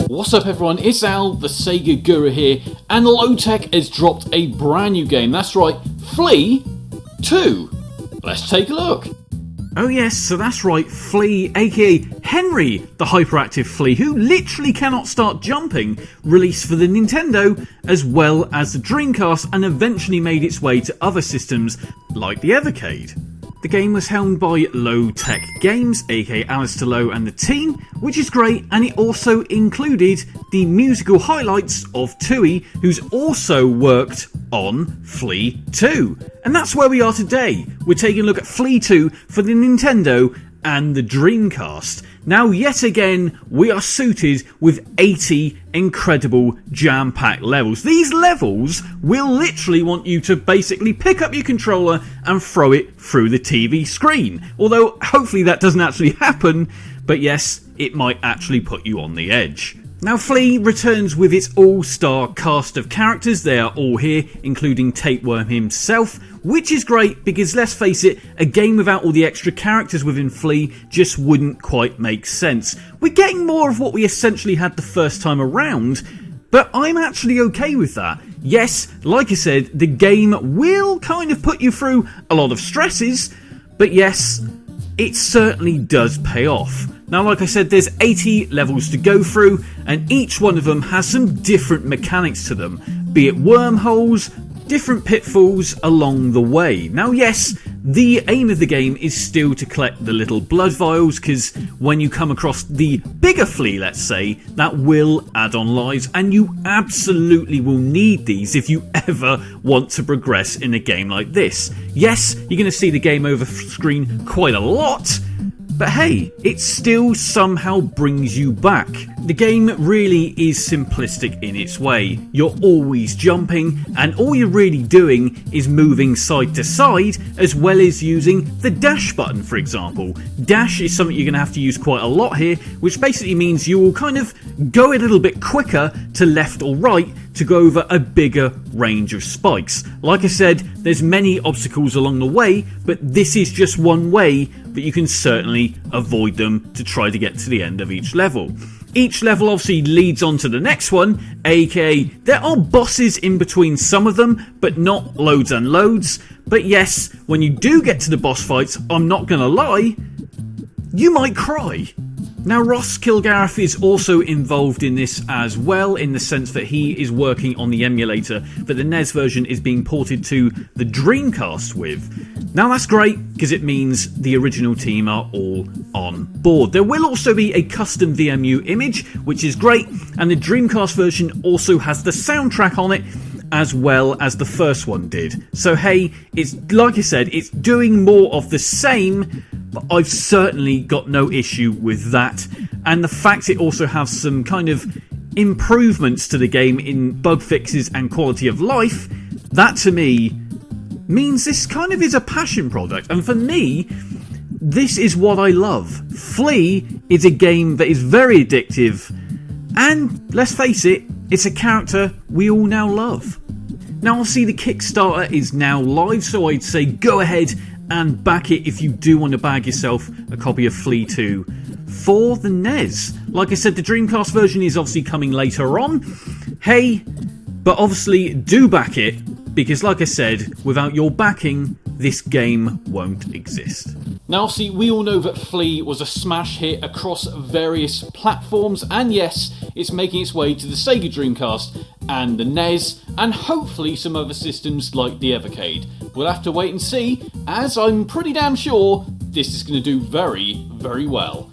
What's up everyone, it's Al, the Sega Guru here, and Lowtech has dropped a brand new game. That's right, FLEA 2. Let's take a look. Oh yes, so that's right, FLEA, aka Henry, the hyperactive flea who literally cannot start jumping, released for the Nintendo as well as the Dreamcast and eventually made its way to other systems like the Evercade. The game was helmed by Lowtech Games, aka Alistair Lowe and the team, which is great, and it also included the musical highlights of Tui, who's also worked on FLEA 2. And that's where we are today. We're taking a look at FLEA 2 for the Nintendo and the Dreamcast. Now, yet again, we are suited with 80 incredible jam-packed levels. These levels will literally want you to basically pick up your controller and throw it through the TV screen. Although, hopefully that doesn't actually happen, but yes, it might actually put you on the edge. Now, FLEA returns with its all-star cast of characters. They are all here, including Tapeworm himself, which is great because, let's face it, a game without all the extra characters within FLEA just wouldn't quite make sense. We're getting more of what we essentially had the first time around, but I'm actually okay with that. Yes, like I said, the game will kind of put you through a lot of stresses, but yes, it certainly does pay off. Now, like I said, there's 80 levels to go through, and each one of them has some different mechanics to them, be it wormholes, different pitfalls along the way. Now, yes, the aim of the game is still to collect the little blood vials, because when you come across the bigger FLEA, let's say, that will add on lives, and you absolutely will need these if you ever want to progress in a game like this. Yes, you're going to see the game over screen quite a lot, but hey, it still somehow brings you back. The game really is simplistic in its way. You're always jumping, and all you're really doing is moving side to side, as well as using the dash button, for example. Dash is something you're going to have to use quite a lot here, which basically means you will kind of go a little bit quicker to left or right to go over a bigger range of spikes. Like I said, there's many obstacles along the way, but this is just one way, but you can certainly avoid them to try to get to the end of each level. Each level obviously leads on to the next one, aka there are bosses in between some of them, but not loads and loads. But yes, when you do get to the boss fights, I'm not gonna lie, you might cry. Now, Ross Kilgareth is also involved in this as well, in the sense that he is working on the emulator that the NES version is being ported to the Dreamcast with. Now, that's great because it means the original team are all on board. There will also be a custom VMU image, which is great, and the Dreamcast version also has the soundtrack on it, as well as the first one did. So hey, it's like I said, it's doing more of the same, but I've certainly got no issue with that. And the fact it also has some kind of improvements to the game in bug fixes and quality of life, that to me means this kind of is a passion product. And for me, this is what I love. FLEA is a game that is very addictive, and let's face it, it's a character we all now love. Now, obviously the Kickstarter is now live, so I'd say go ahead and back it if you do want to bag yourself a copy of FLEA 2 for the NES. Like I said, the Dreamcast version is obviously coming later on. Hey, but obviously do back it, because like I said, without your backing, this game won't exist. Now, obviously, we all know that FLEA was a smash hit across various platforms, and yes, it's making its way to the Sega Dreamcast and the NES, and hopefully some other systems like the Evercade. We'll have to wait and see, as I'm pretty damn sure this is going to do very, very well.